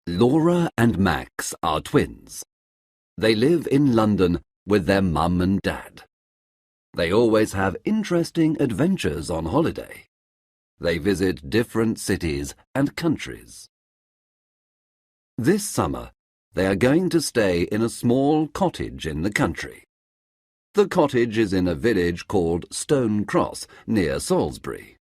Laura and Max are twins. They live in London with their mum and dad. They always have interesting adventures on holiday. They visit different cities and countries. This summer, they are going to stay in a small cottage in the country. The cottage is in a village called Stone Cross, near Salisbury.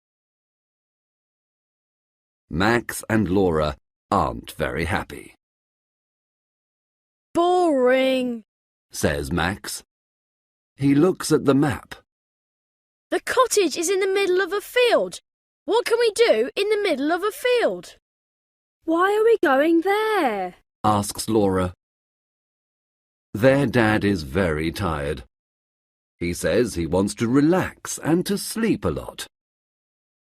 Max and Laura aren't very happy. Boring, says Max. He looks at the map. The cottage is in the middle of a field. What can we do in the middle of a field? Why are we going there? Asks Laura. Their dad is very tired. He says he wants to relax and to sleep a lot.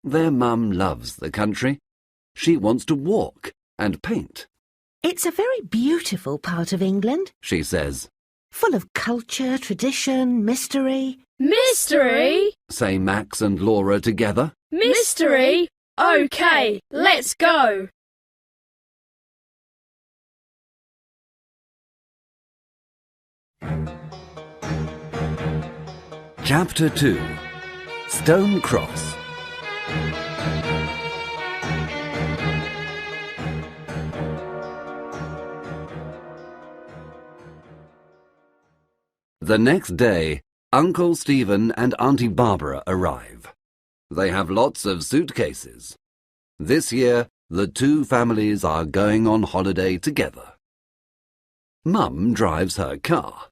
Their mum loves the country. She wants to walk and paint. It's a very beautiful part of England, she says. Full of culture, tradition, mystery. Mystery? Say Max and Laura together. Mystery? OK, let's go. Chapter 2. Stone Cross. The next day, Uncle Stephen and Auntie Barbara arrive. They have lots of suitcases. This year, the two families are going on holiday together. Mum drives her car.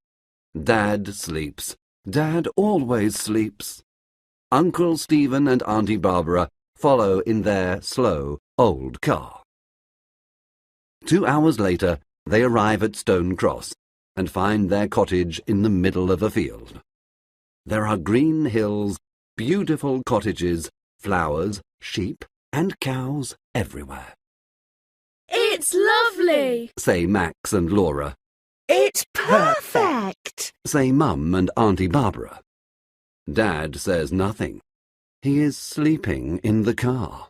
Dad sleeps. Dad always sleeps. Uncle Stephen and Auntie Barbara follow in their slow, old car. 2 hours later, they arrive at Stone Cross and find their cottage in the middle of a field. There are green hills, beautiful cottages, flowers, sheep and cows everywhere. It's lovely, say Max and Laura. It's perfect, say Mum and Auntie Barbara. Dad says nothing. He is sleeping in the car.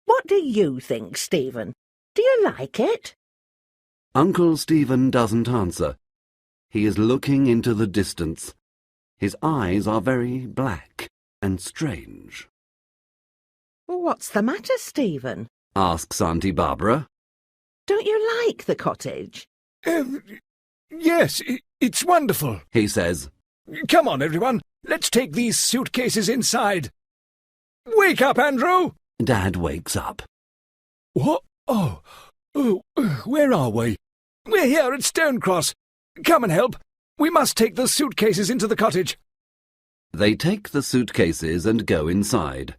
What do you think, Stephen? Do you like it? Uncle Stephen doesn't answer. He is looking into the distance. His eyes are very black and strange. What's the matter, Stephen? Asks Auntie Barbara. Don't you like the cottage? Yes, it's wonderful, he says. Come on, everyone. Let's take these suitcases inside. Wake up, Andrew! Dad wakes up. What? Oh, where are we? We're here at Stone Cross. Come and help. We must take the suitcases into the cottage. They take the suitcases and go inside,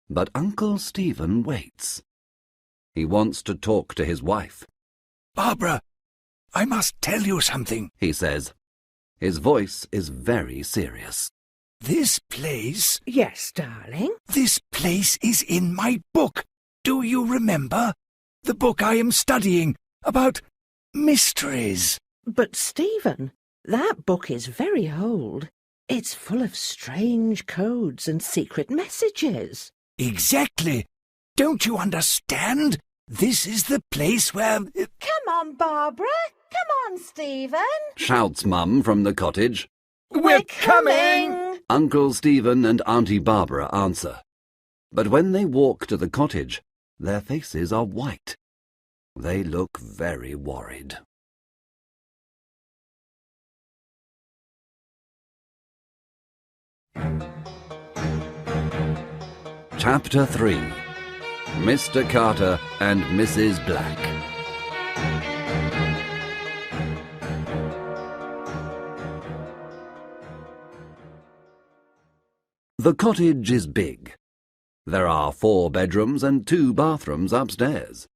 but Uncle Stephen waits. He wants to talk to his wife. Barbara, I must tell you something, he says. His voice is very serious. This place... Yes, darling? This place is in my book. Do you remember? The book I am studying about mysteries. But, Stephen, that book is very old. It's full of strange codes and secret messages. Exactly. Don't you understand? This is the place where... Come on, Barbara. Come on, Stephen. Shouts Mum from the cottage. We're coming! Uncle Stephen and Auntie Barbara answer. But when they walk to the cottage, their faces are white. They look very worried. Chapter 3. Mr. Carter and Mrs. Black. The cottage is big. There are 4 bedrooms and 2 bathrooms upstairs.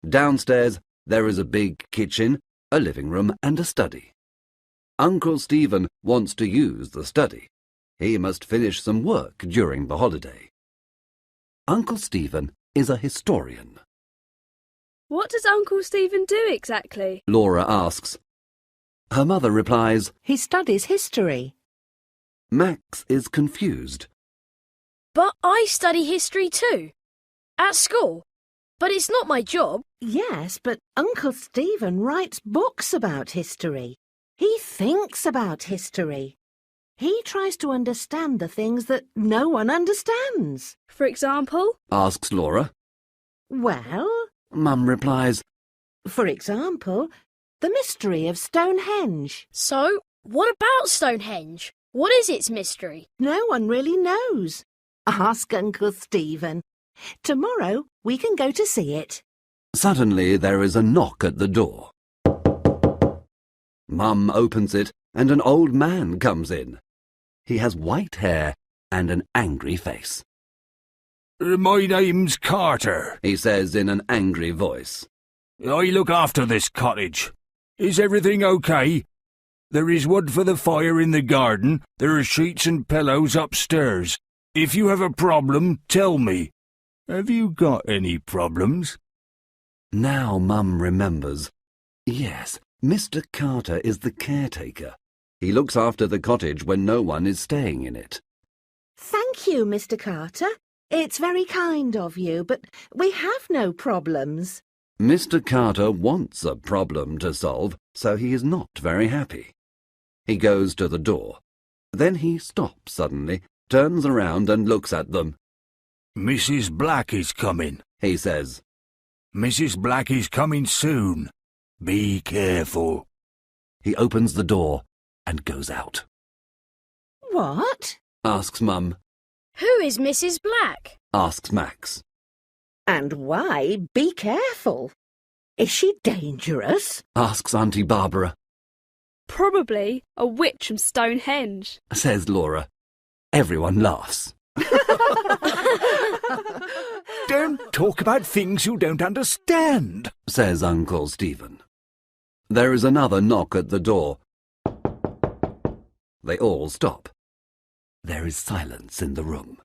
Downstairs, there is a big kitchen, a living room and a study. Uncle Stephen wants to use the study. He must finish some work during the holiday. Uncle Stephen is a historian. What does Uncle Stephen do exactly? Laura asks. Her mother replies, He studies history. Max is confused. But I study history too. At school. But it's not my job. Yes, but Uncle Stephen writes books about history. He thinks about history. He tries to understand the things that no one understands. For example? asks Laura. Well, Mum replies, for example, the mystery of Stonehenge. So, what about Stonehenge? What is its mystery? No one really knows. Ask Uncle Stephen. Tomorrow we can go to see it. Suddenly there is a knock at the door. Mum opens it and an old man comes in. He has white hair and an angry face. My name's Carter, He says in an angry voice. I look after this cottage. Is everything okay? There is wood for the fire in the garden. There are sheets and pillows upstairs. If you have a problem, tell me. Have you got any problems? Now Mum remembers. Yes, Mr. Carter is the caretaker. He looks after the cottage when no one is staying in it. Thank you, Mr. Carter. It's very kind of you, but we have no problems. Mr. Carter wants a problem to solve, so he is not very happy. He goes to the door. Then he stops suddenly, turns around and looks at them. Mrs. Black is coming, He says. Mrs. Black is coming soon. Be careful. He opens the door and goes out. What? Asks Mum. Who is Mrs. Black? Asks Max. And why be careful? Is she dangerous? Asks Auntie Barbara. Probably a witch from Stonehenge. Says Laura. Everyone laughs. Don't talk about things you don't understand, Says Uncle Stephen. There is another knock at the door. They all stop. There is silence in the room.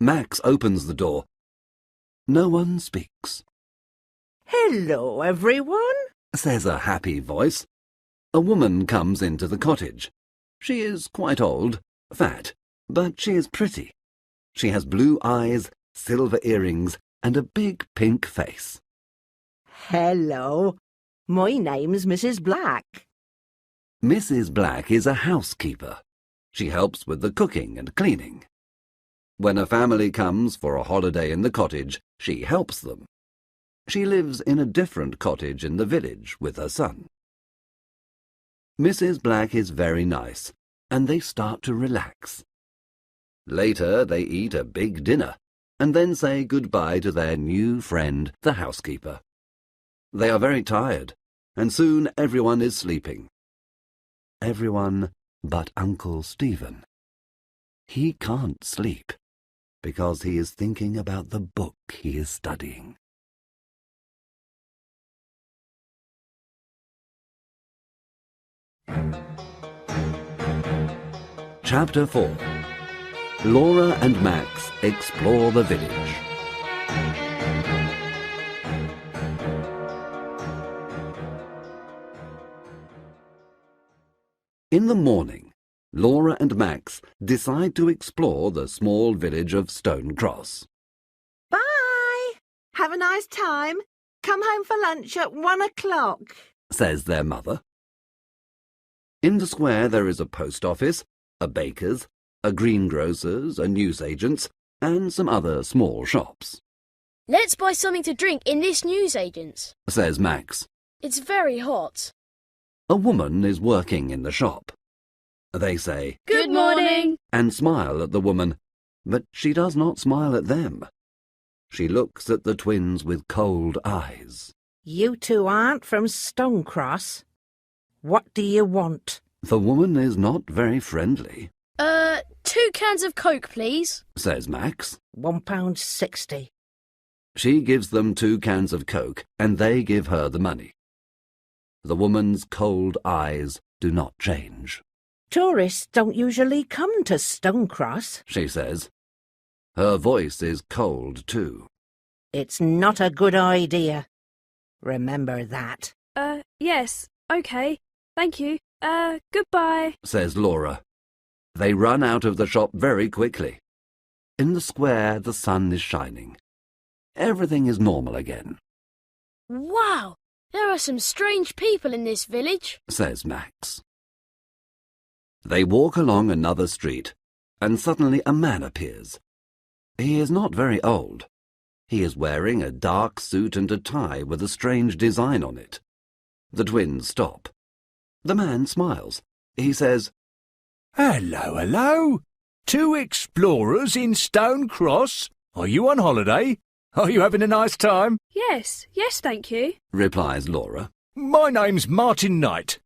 Max opens the door. No one speaks. Hello, everyone. Says a happy voice. A woman comes into the cottage. She is quite old, fat, but she is pretty. She has blue eyes, silver earrings, and a big pink face. Hello. My name's Mrs. Black. Mrs. Black is a housekeeper. She helps with the cooking and cleaning. When a family comes for a holiday in the cottage, she helps them. She lives in a different cottage in the village with her son. Mrs. Black is very nice, and they start to relax. Later they eat a big dinner, and then say goodbye to their new friend, the housekeeper. They are very tired, and soon everyone is sleeping. Everyone but Uncle Stephen. He can't sleep, because he is thinking about the book he is studying. Chapter 4. Laura and Max explore the village. In the morning, Laura and Max decide to explore the small village of Stone Cross. Bye. Have a nice time. Come home for lunch at 1 o'clock. Says their mother. In the square there is a post office, a baker's, a greengrocer's, a newsagent's, and some other small shops. Let's buy something to drink in this newsagent's. Says Max. It's very hot. A woman is working in the shop. They say, Good morning. and smile at the woman, but she does not smile at them. She looks at the twins with cold eyes. You two aren't from Stonecross. What do you want? The woman is not very friendly, 2 cans of Coke, please. says Max. £1.60. She gives them 2 cans of Coke, and they give her the money. The woman's cold eyes do not change. Tourists don't usually come to Stonecross. She says. Her voice is cold, too. It's not a good idea. Remember that. Yes, okay. Thank you. Goodbye. Says Laura. They run out of the shop very quickly. In the square, the sun is shining. Everything is normal again. Wow, there are some strange people in this village, says Max. They walk along another street, and suddenly a man appears. He is not very old. He is wearing a dark suit and a tie with a strange design on it. The twins stop. The man smiles. He says, Hello, hello. 2 explorers in Stone Cross. Are you on holiday? Are you having a nice time? Yes, thank you. replies Laura. My name's Martin Knight.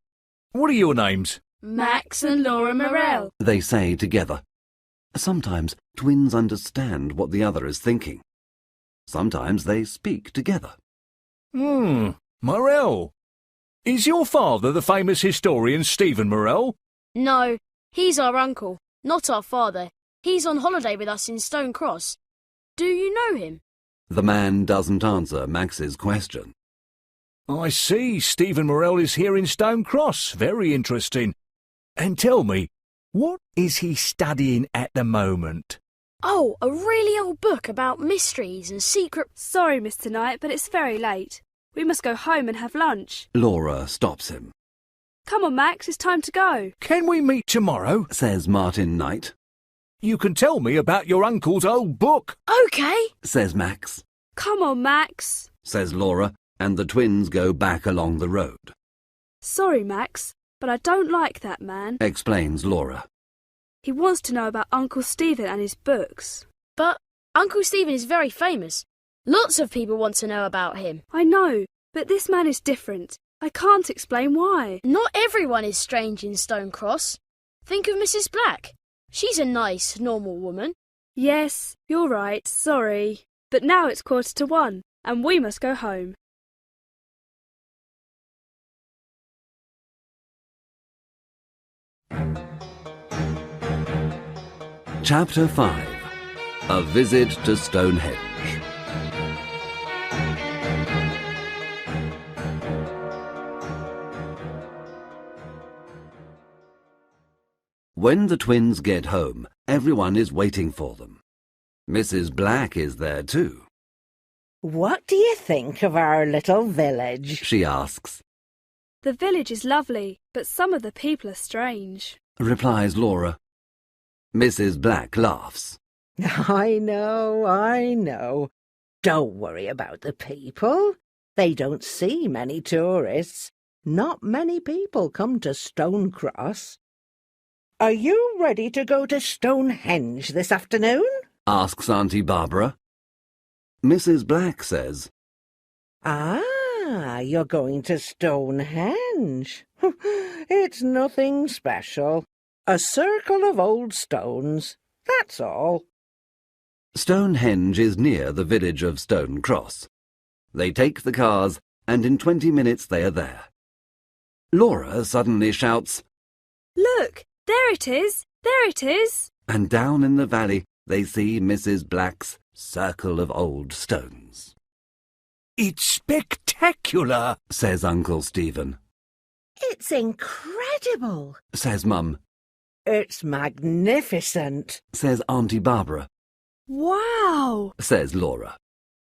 What are your names? Max and Laura Morell. They say together. Sometimes twins understand what the other is thinking. Sometimes they speak together. Morell. Is your father the famous historian Stephen Morell? No, he's our uncle, not our father. He's on holiday with us in Stone Cross. Do you know him? The man doesn't answer Max's question. I see Stephen Morell is here in Stone Cross. Very interesting. And tell me, what is he studying at the moment? Oh, a really old book about mysteries and secret... Sorry, Mr. Knight, but it's very late. We must go home and have lunch. Laura stops him. Come on, Max, it's time to go. Can we meet tomorrow? Says Martin Knight. You can tell me about your uncle's old book. OK. Says Max. Come on, Max. Says Laura, and the twins go back along the road. Sorry, Max, but I don't like that man. Explains Laura. He wants to know about Uncle Stephen and his books. But Uncle Stephen is very famous. Lots of people want to know about him. I know, but this man is different. I can't explain why. Not everyone is strange in Stone Cross. Think of Mrs. Black. She's a nice, normal woman. Yes, you're right, sorry. But now it's 1:45, and we must go home. Chapter 5. A Visit to Stonehenge. When the twins get home, everyone is waiting for them. Mrs. Black is there too. What do you think of our little village? She asks. The village is lovely, but some of the people are strange. Replies Laura. Mrs. Black laughs. I know. Don't worry about the people. They don't see many tourists. Not many people come to Stone Cross. Are you ready to go to Stonehenge this afternoon? Asks Auntie Barbara. Mrs. Black says, Ah, you're going to Stonehenge. It's nothing special. A circle of old stones, that's all. Stonehenge is near the village of Stone Cross. They take the cars, and in 20 minutes they are there. Laura suddenly shouts, Look, there it is, there it is. and down in the valley they see Mrs. Black's circle of old stones. It's spectacular, Says Uncle Stephen. It's incredible. Says Mum. It's magnificent. Says Auntie Barbara. Wow! Says Laura.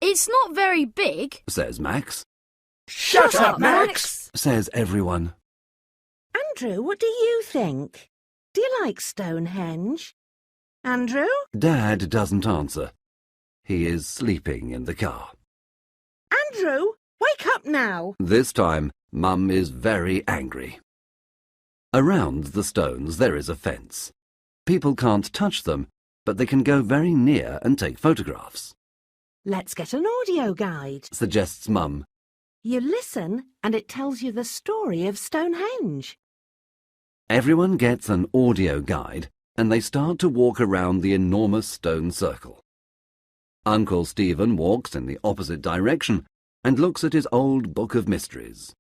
It's not very big. Says Max. Shut up, Max! Says everyone. Andrew, what do you think? Do you like Stonehenge? Andrew? Dad doesn't answer. He is sleeping in the car. Andrew, wake up now. This time, Mum is very angry. Around the stones there is a fence. People can't touch them, but they can go very near and take photographs. Let's get an audio guide. Suggests Mum. You listen and it tells you the story of Stonehenge. Everyone gets an audio guide and they start to walk around the enormous stone circle. Uncle Stephen walks in the opposite direction and looks at his old book of mysteries.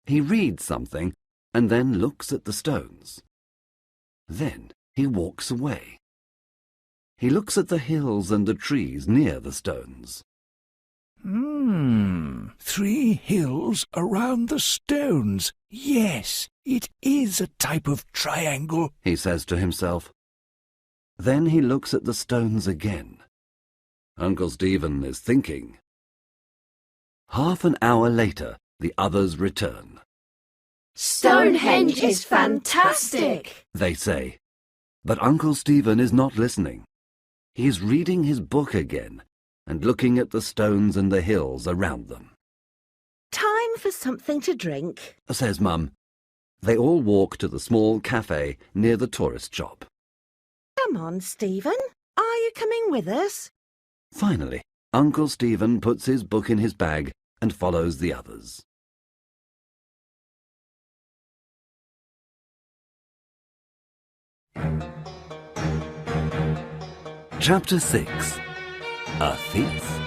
He reads something and then looks at the stones. Then he walks away. He looks at the hills and the trees near the stones. 3 hills around the stones. Yes, it is a type of triangle, He says to himself. Then he looks at the stones again. Uncle Stephen is thinking. Half an hour later, the others return. Stonehenge is fantastic, They say. But Uncle Stephen is not listening. He is reading his book again and looking at the stones and the hills around them. Time for something to drink, Says Mum. They all walk to the small cafe near the tourist shop. Come on, Stephen. Are you coming with us? Finally, Uncle Stephen puts his book in his bag and follows the others. Chapter 6. A Thief.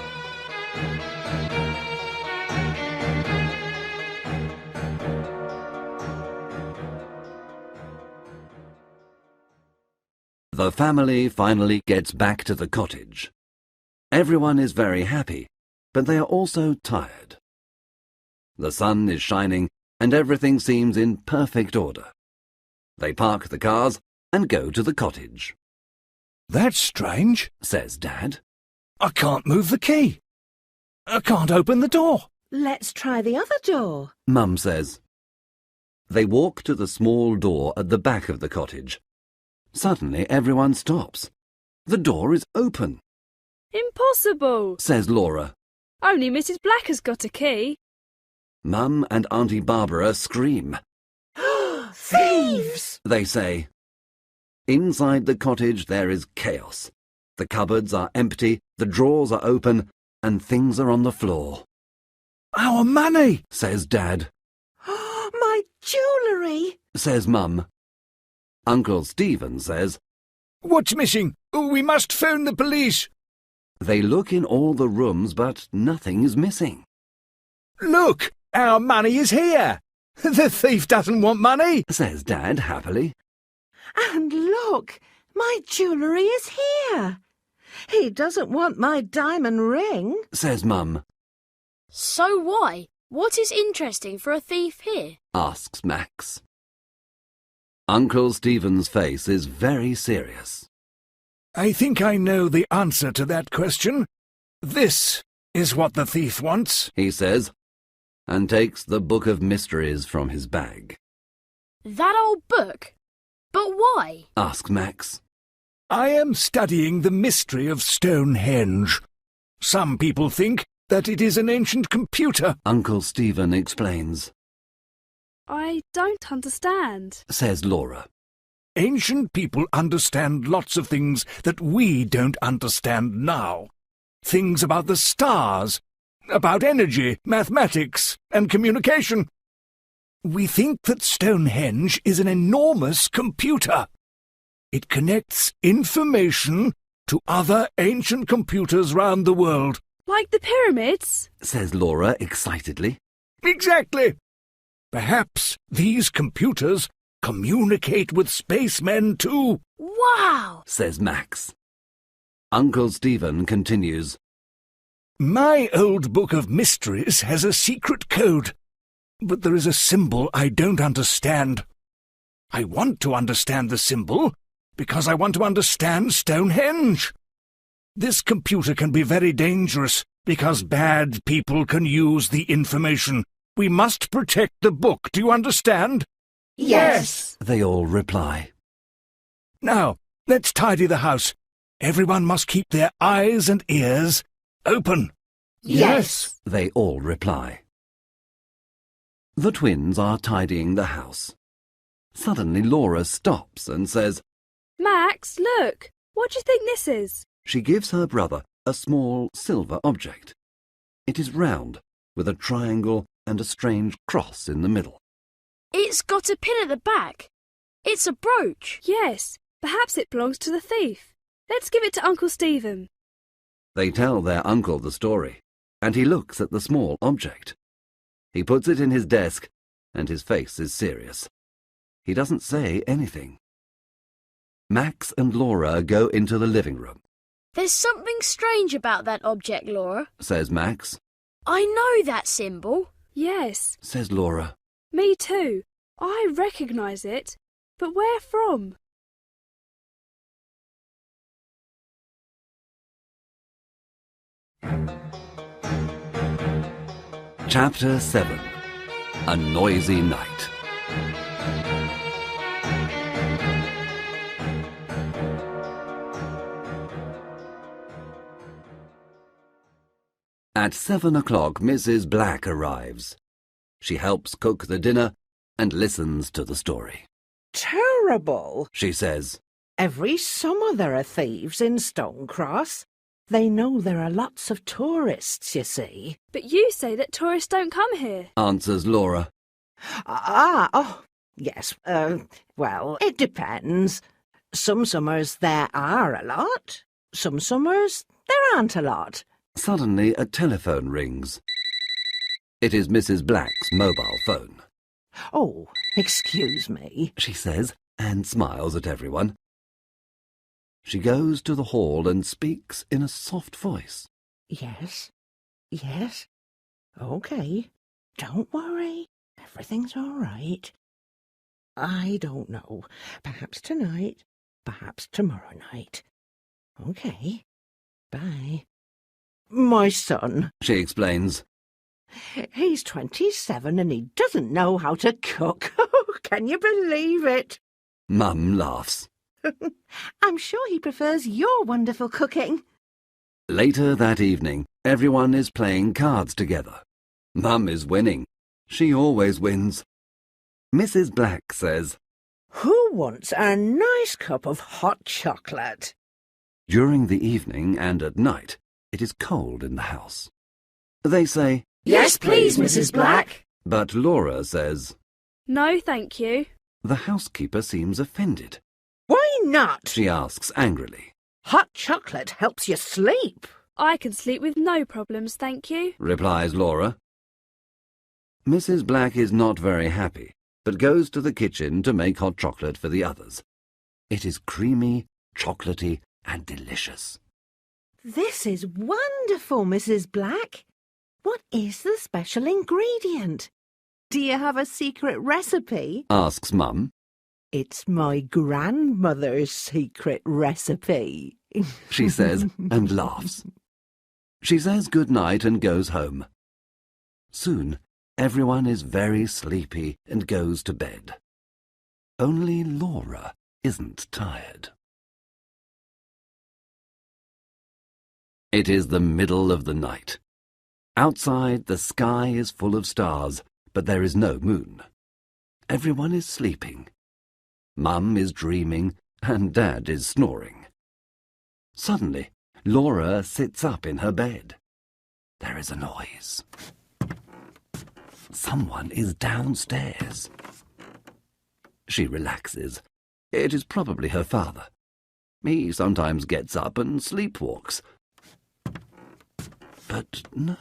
The family finally gets back to the cottage. Everyone is very happy, but they are also tired. The sun is shining and everything seems in perfect order. They park the cars and go to the cottage. That's strange, Says Dad. I can't move the key. I can't open the door. Let's try the other door. Mum says. They walk to the small door at the back of the cottage. Suddenly everyone stops. The door is open, Impossible! says Laura. Only Mrs. Black has got a key. Mum and Auntie Barbara scream. Thieves! They say. Inside the cottage there is chaos. The cupboards are empty, the drawers are open, and things are on the floor. Our money, Says Dad. My jewellery! Says Mum. Uncle Stephen says. What's missing? We must phone the police. They look in all the rooms, but nothing is missing. Look, our money is here. The thief doesn't want money, Says Dad happily. And look, my jewellery is here. He doesn't want my diamond ring. Says Mum. So why? What is interesting for a thief here? Asks Max. Uncle Stephen's face is very serious. I think I know the answer to that question. This is what the thief wants. He says, and takes the book of mysteries from his bag. That old book? But why? Asks Max. I am studying the mystery of Stonehenge. Some people think that it is an ancient computer. Uncle Stephen explains. I don't understand. Says Laura. Ancient people understand lots of things that we don't understand now. Things about the stars, about energy, mathematics, and communication. We think that Stonehenge is an enormous computer. It connects information to other ancient computers round the world. Like the pyramids? Says Laura excitedly. Exactly. Perhaps these computers communicate with spacemen too. Wow! Says Max. Uncle Stephen continues. My old book of mysteries has a secret code, but there is a symbol I don't understand. I want to understand the symbol because I want to understand Stonehenge. This computer can be very dangerous because bad people can use the information. We must protect the book, do you understand? Yes. They all reply. Now, let's tidy the house. Everyone must keep their eyes and ears open. Yes. They all reply. The twins are tidying the house. Suddenly Laura stops and says, Max, look! What do you think this is? she gives her brother a small silver object. It is round, with a triangle and a strange cross in the middle. It's got a pin at the back. It's a brooch. Yes, perhaps it belongs to the thief. Let's give it to Uncle Stephen. They tell their uncle the story, and he looks at the small object. He puts it in his desk, and his face is serious. He doesn't say anything. Max and Laura go into the living room. There's something strange about that object, Laura. Says Max. I know that symbol. Yes, Says Laura. me too. I recognise it. But where from? Chapter 7. A Noisy Night. At 7 o'clock, Mrs. Black arrives. She helps cook the dinner and listens to the story. Terrible, She says, every summer there are thieves in Stonecross. They know there are lots of tourists, you see. But you say that tourists don't come here. answers Laura. Yes, well, it depends. Some summers there are a lot. Some summers there aren't a lot. Suddenly, a telephone rings. It is Mrs. Black's mobile phone. Oh, excuse me. She says, and smiles at everyone. She goes to the hall and speaks in a soft voice. Yes. OK. Don't worry. Everything's all right. I don't know. Perhaps tonight. Perhaps tomorrow night. OK. Bye. My son. She explains. He's 27 and he doesn't know how to cook. Can you believe it? Mum laughs. I'm sure he prefers your wonderful cooking. Later that evening, everyone is playing cards together. Mum is winning. She always wins. Mrs. Black says, Who wants a nice cup of hot chocolate? during the evening and at night, it is cold in the house. They say, Yes, please, Mrs. Black. but Laura says. No, thank you. The housekeeper seems offended. Why not? She asks angrily. Hot chocolate helps you sleep. I can sleep with no problems, thank you. Replies Laura. Mrs. Black is not very happy, but goes to the kitchen to make hot chocolate for the others. It is creamy, chocolatey, and delicious. This is wonderful, Mrs. Black. What is the special ingredient? Do you have a secret recipe? Asks Mum. It's my grandmother's secret recipe. She says and laughs. She says good night and goes home. Soon, everyone is very sleepy and goes to bed. Only Laura isn't tired. It is the middle of the night. Outside, the sky is full of stars, but there is no moon. Everyone is sleeping. Mum is dreaming and Dad is snoring. Suddenly, Laura sits up in her bed. There is a noise. Someone is downstairs. She relaxes. It is probably her father. He sometimes gets up and sleepwalks. But no,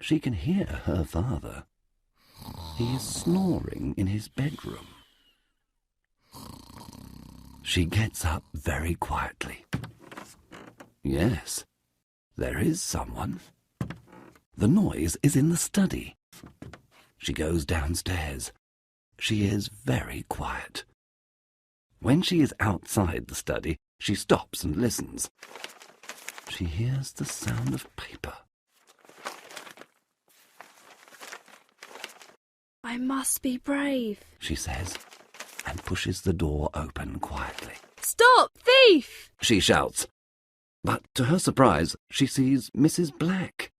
she can hear her father. He is snoring in his bedroom. She gets up very quietly. Yes, there is someone. The noise is in the study. She goes downstairs. She is very quiet. When she is outside the study, she stops and listens. She hears the sound of paper. I must be brave. She says, and pushes the door open quietly. Stop, thief! She shouts. But to her surprise, she sees Mrs. Black.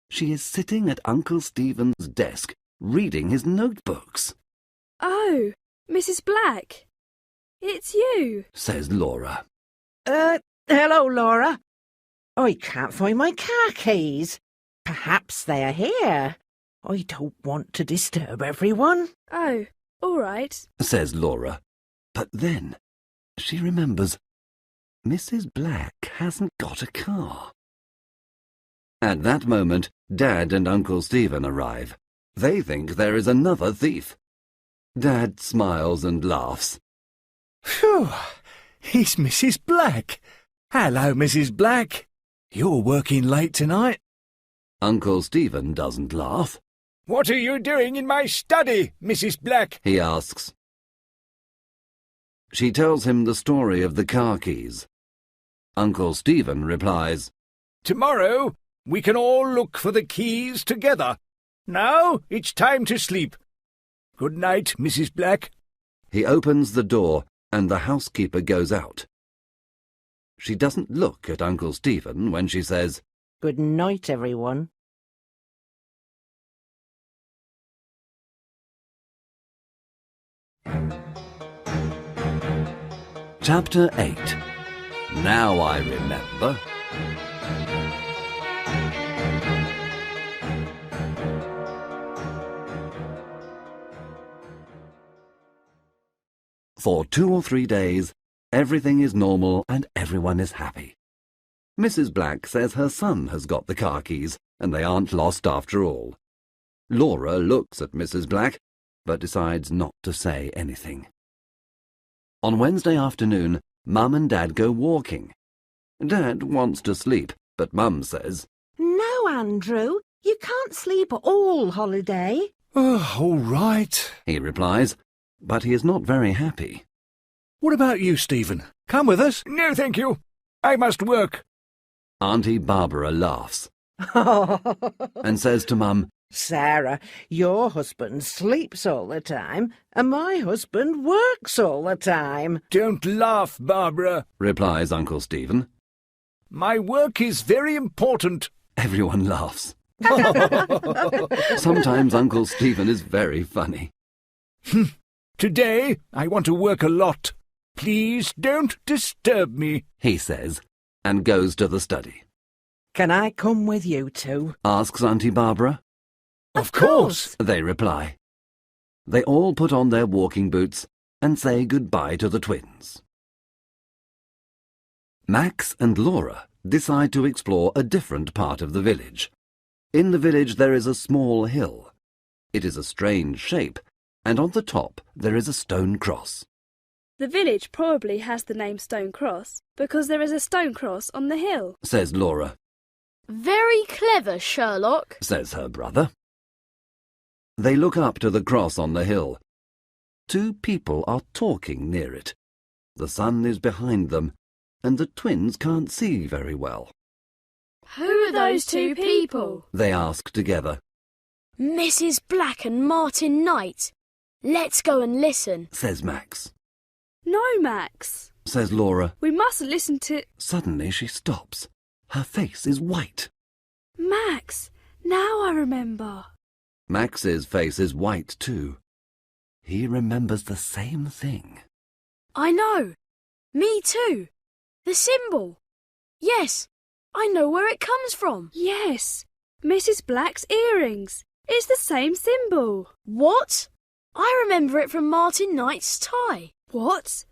She is sitting at Uncle Stephen's desk, reading his notebooks. Oh, Mrs. Black. It's you. Says Laura. Hello, Laura. I can't find my car keys. Perhaps they are here. I don't want to disturb everyone. Oh, all right. Says Laura. But then she remembers Mrs. Black hasn't got a car. At that moment, Dad and Uncle Stephen arrive. They think there is another thief. Dad smiles and laughs. Phew, it's Mrs. Black. Hello, Mrs. Black. You're working late tonight. Uncle Stephen doesn't laugh. What are you doing in my study, Mrs. Black? He asks. She tells him the story of the car keys. Uncle Stephen replies, Tomorrow, We can all look for the keys together. Now it's time to sleep. Good night, Mrs. Black. He opens the door and the housekeeper goes out. She doesn't look at Uncle Stephen when she says, Good night, everyone. Chapter 8. Now I remember. For 2 or 3 days, everything is normal and everyone is happy. Mrs. Black says her son has got the car keys and they aren't lost after all. Laura looks at Mrs. Black, but decides not to say anything. On Wednesday afternoon, Mum and Dad go walking. Dad wants to sleep, but Mum says, No, Andrew, you can't sleep all holiday. Oh, all right. he replies, but he is not very happy. What about you, Stephen? Come with us? No, thank you. I must work. Auntie Barbara laughs and says to Mum, Sarah, your husband sleeps all the time, and my husband works all the time. Don't laugh, Barbara, replies Uncle Stephen. My work is very important. Everyone laughs. Sometimes Uncle Stephen is very funny. Today I want to work a lot. Please don't disturb me, he says, and goes to the study. Can I come with you two? Asks Auntie Barbara. Of course, they reply. They all put on their walking boots and say goodbye to the twins. Max and Laura decide to explore a different part of the village. In the village there is a small hill. It is a strange shape, and on the top there is a stone cross. The village probably has the name Stone Cross because there is a stone cross on the hill, says Laura. Very clever, Sherlock, says her brother. They look up to the cross on the hill. 2 people are talking near it. The sun is behind them, and the twins can't see very well. Who are those 2 people? They ask together. Mrs. Black and Martin Knight. Let's go and listen, says Max. No, Max, says Laura. we mustn't listen to... Suddenly she stops. Her face is white. Max, now I remember. Max's face is white too. He remembers the same thing. I know. Me too. The symbol. Yes, I know where it comes from. Yes, Mrs. Black's earrings. It's the same symbol. What? I remember it from Martin Knight's tie. What?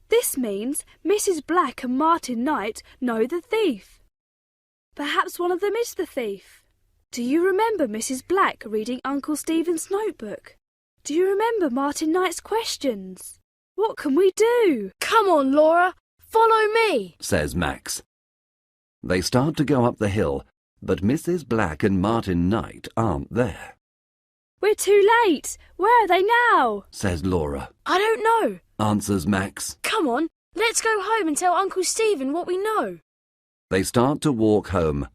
This means Mrs. Black and Martin Knight know the thief. Perhaps one of them is the thief. Do you remember Mrs. Black reading Uncle Stephen's notebook? Do you remember Martin Knight's questions? What can we do? Come on, Laura. Follow me, says Max. They start to go up the hill, but Mrs. Black and Martin Knight aren't there. We're too late. Where are they now? Says Laura. I don't know, answers Max. Come on, let's go home and tell Uncle Stephen what we know. They start to walk home,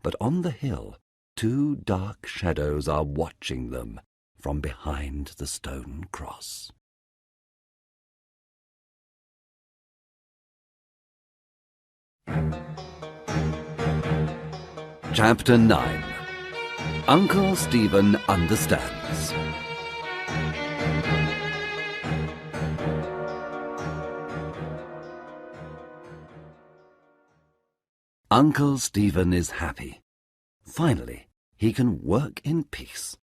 but on the hill, 2 dark shadows are watching them from behind the stone cross. Chapter 9. Uncle Stephen Understands. Uncle Stephen is happy. Finally, he can work in peace.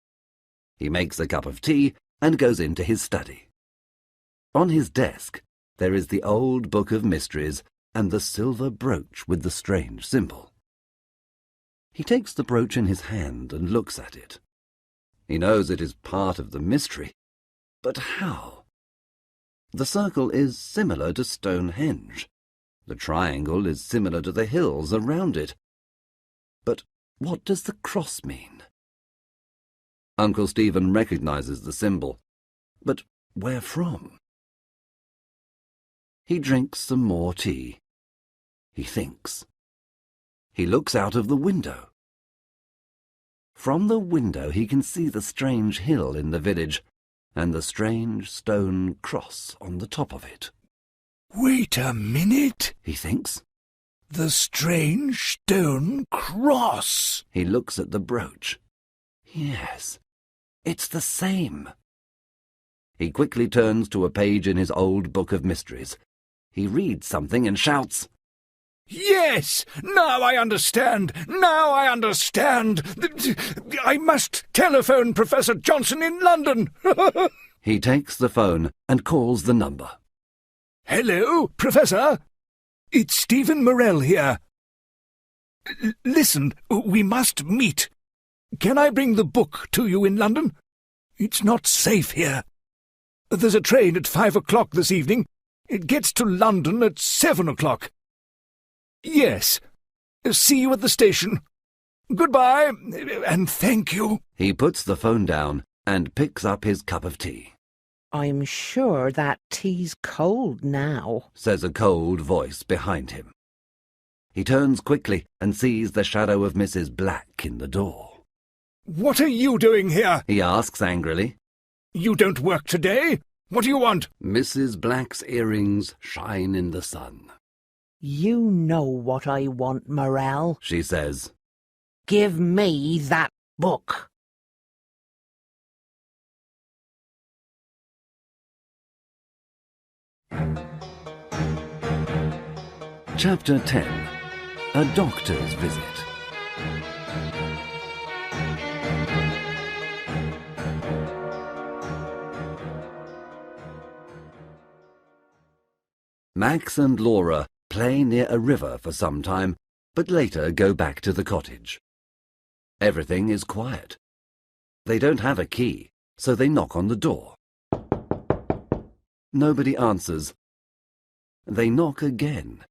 He makes a cup of tea and goes into his study. On his desk, there is the old book of mysteries and the silver brooch with the strange symbol. He takes the brooch in his hand and looks at it. He knows it is part of the mystery, but how? The circle is similar to Stonehenge. The triangle is similar to the hills around it. But what does the cross mean? Uncle Stephen recognizes the symbol, but where from? He drinks some more tea. He thinks. He looks out of the window. From the window he can see the strange hill in the village and the strange stone cross on the top of it. Wait a minute, He thinks. the strange stone cross. He looks at the brooch. Yes, it's the same. He quickly turns to a page in his old book of mysteries. He reads something and shouts, Yes! Now I understand! Now I understand! I must telephone Professor Johnson in London! He takes the phone and calls the number. Hello, Professor? It's Stephen Morell here. Listen, we must meet. Can I bring the book to you in London? It's not safe here. There's a train at 5 o'clock this evening. It gets to London at 7 o'clock. Yes. See you at the station. Goodbye, and thank you. He puts the phone down and picks up his cup of tea. I'm sure that tea's cold now, Says a cold voice behind him. He turns quickly and sees the shadow of Mrs. Black in the door. What are you doing here? He asks angrily. You don't work today? What do you want? Mrs. Black's earrings shine in the sun. You know what I want, Morell. She says. Give me that book. Chapter 10. A Doctor's Visit. Max and Laura play near a river for some time, but later go back to the cottage. Everything is quiet. They don't have a key, so they knock on the door. Nobody answers. They knock again.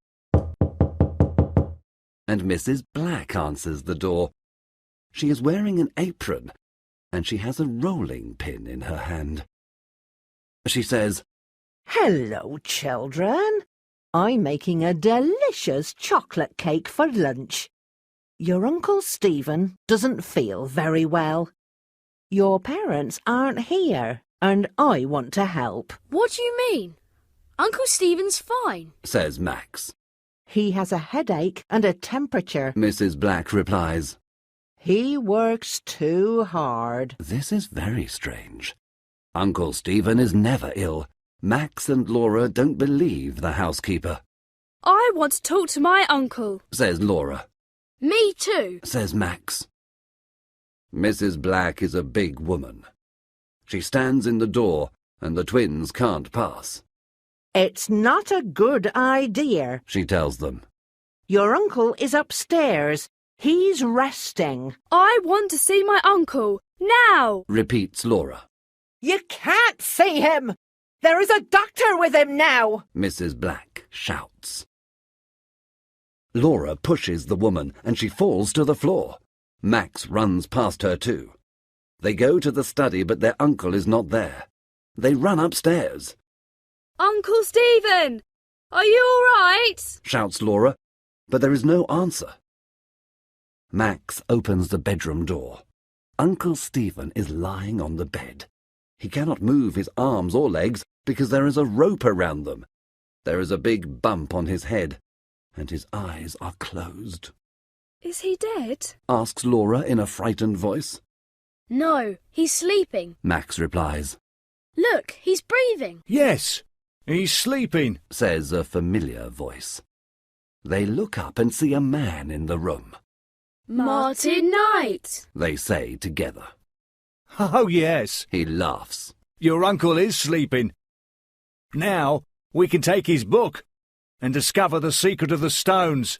And Mrs. Black answers the door. She is wearing an apron, and she has a rolling pin in her hand. She says, Hello, children. I'm making a delicious chocolate cake for lunch. Your Uncle Stephen doesn't feel very well. Your parents aren't here, and I want to help. What do you mean? Uncle Stephen's fine. says Max. He has a headache and a temperature. Mrs. Black replies, He works too hard. This is very strange. Uncle Stephen is never ill. Max and Laura don't believe the housekeeper. I want to talk to my uncle. Says Laura. Me too. Says Max. Mrs. Black is a big woman. She stands in the door, and the twins can't pass. It's not a good idea. She tells them. Your uncle is upstairs. He's resting. I want to see my uncle. Now! Repeats Laura. You can't see him. There is a doctor with him now. Mrs. Black shouts. Laura pushes the woman, and she falls to the floor. Max runs past her too. They go to the study, but their uncle is not there. They run upstairs. Uncle Stephen! Are you all right? Shouts Laura, but there is no answer. Max opens the bedroom door. Uncle Stephen is lying on the bed. He cannot move his arms or legs because there is a rope around them. There is a big bump on his head, and his eyes are closed. Is he dead? Asks Laura in a frightened voice. No, he's sleeping. Max replies. Look, he's breathing. Yes, he's sleeping. Says a familiar voice. They look up and see a man in the room. Martin Knight. They say together. Oh, yes, He laughs. your uncle is sleeping. Now we can take his book and discover the secret of the stones.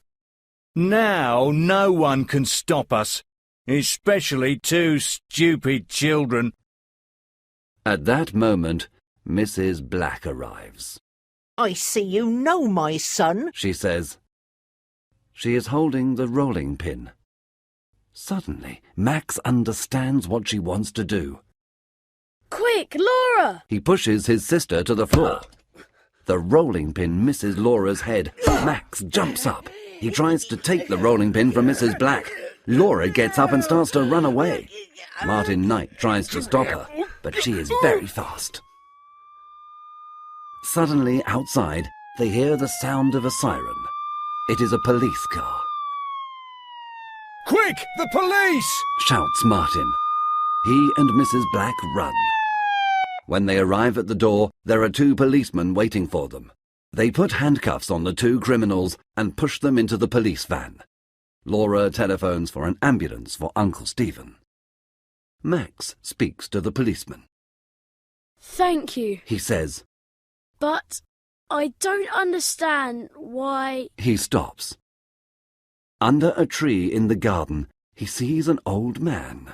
Now no one can stop us, especially two stupid children. At that moment, Mrs. Black arrives. I see you know my son. She says. She is holding the rolling pin. Suddenly, Max understands what she wants to do. Quick, Laura! He pushes his sister to the floor. The rolling pin misses Laura's head. Max jumps up. He tries to take the rolling pin from Mrs. Black. Laura gets up and starts to run away. Martin Knight tries to stop her, but she is very fast. Suddenly, outside, they hear the sound of a siren. It is a police car. Quick, the police! Shouts Martin. He and Mrs. Black run. When they arrive at the door, there are 2 policemen waiting for them. They put handcuffs on the 2 criminals and push them into the police van. Laura telephones for an ambulance for Uncle Stephen. Max speaks to the policeman. Thank you, He says. but I don't understand why... He stops. Under a tree in the garden, he sees an old man.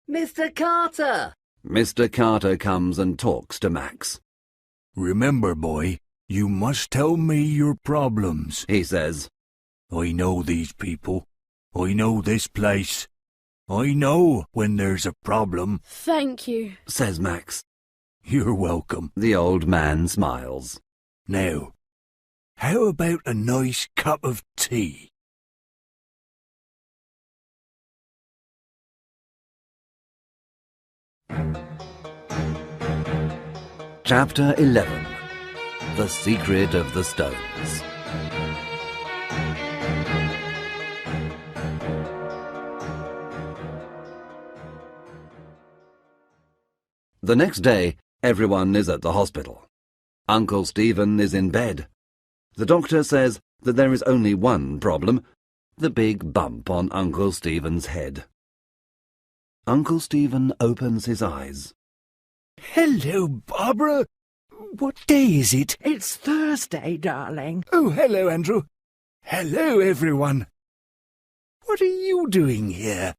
Mr. Carter! Mr. Carter comes and talks to Max. Remember, boy, you must tell me your problems. He says, I know these people. I know this place. I know when there's a problem. Thank you. says Max. You're welcome. The old man smiles. Now, how about a nice cup of tea? Chapter 11. The Secret of the Stones. The next day, everyone is at the hospital. Uncle Stephen is in bed. The doctor says that there is only one problem, the big bump on Uncle Stephen's head. Uncle Stephen opens his eyes. Hello, Barbara. What day is it? It's Thursday, darling. Oh, hello, Andrew. Hello, everyone. What are you doing here?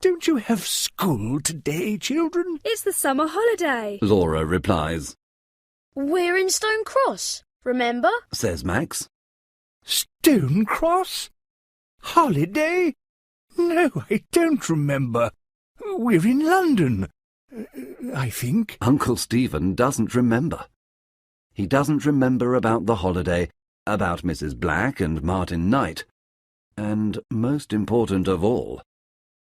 Don't you have school today, children? It's the summer holiday. Laura replies. We're in Stone Cross, remember? Says Max. Stone Cross? Holiday? No, I don't remember. We're in London, I think. Uncle Stephen doesn't remember. He doesn't remember about the holiday, about Mrs. Black and Martin Knight, and, most important of all,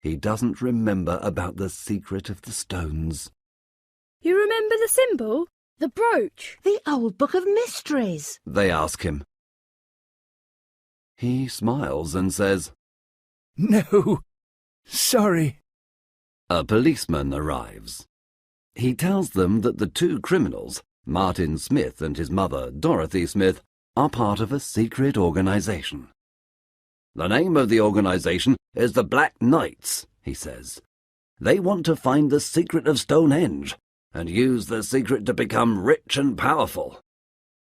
he doesn't remember about the secret of the stones. You remember the symbol? The brooch. The old book of mysteries. They ask him. He smiles and says, No, sorry. A policeman arrives. He tells them that the 2 criminals, Martin Smith and his mother, Dorothy Smith, are part of a secret organization. The name of the organization is the Black Knights, he says. They want to find the secret of Stonehenge and use the secret to become rich and powerful.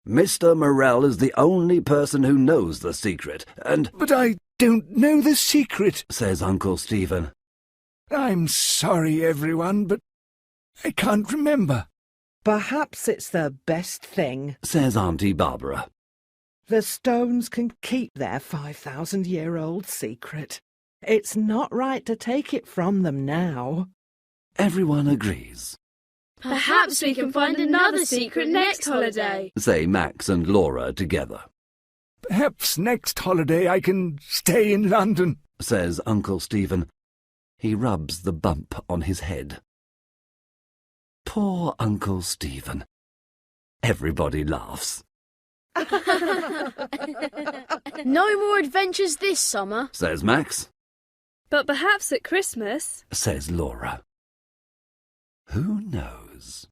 Mr. Morell is the only person who knows the secret, and— But I don't know the secret, says Uncle Stephen. I'm sorry, everyone, but I can't remember. Perhaps it's the best thing. Says Auntie Barbara. The stones can keep their 5,000-year-old secret. It's not right to take it from them now. Everyone agrees, Perhaps we can find another secret next holiday. say Max and Laura together. Perhaps next holiday I can stay in London. Says Uncle Stephen. He rubs the bump on his head. Poor Uncle Stephen. Everybody laughs. No more adventures this summer. Says Max. But perhaps at Christmas. Says Laura. Who knows?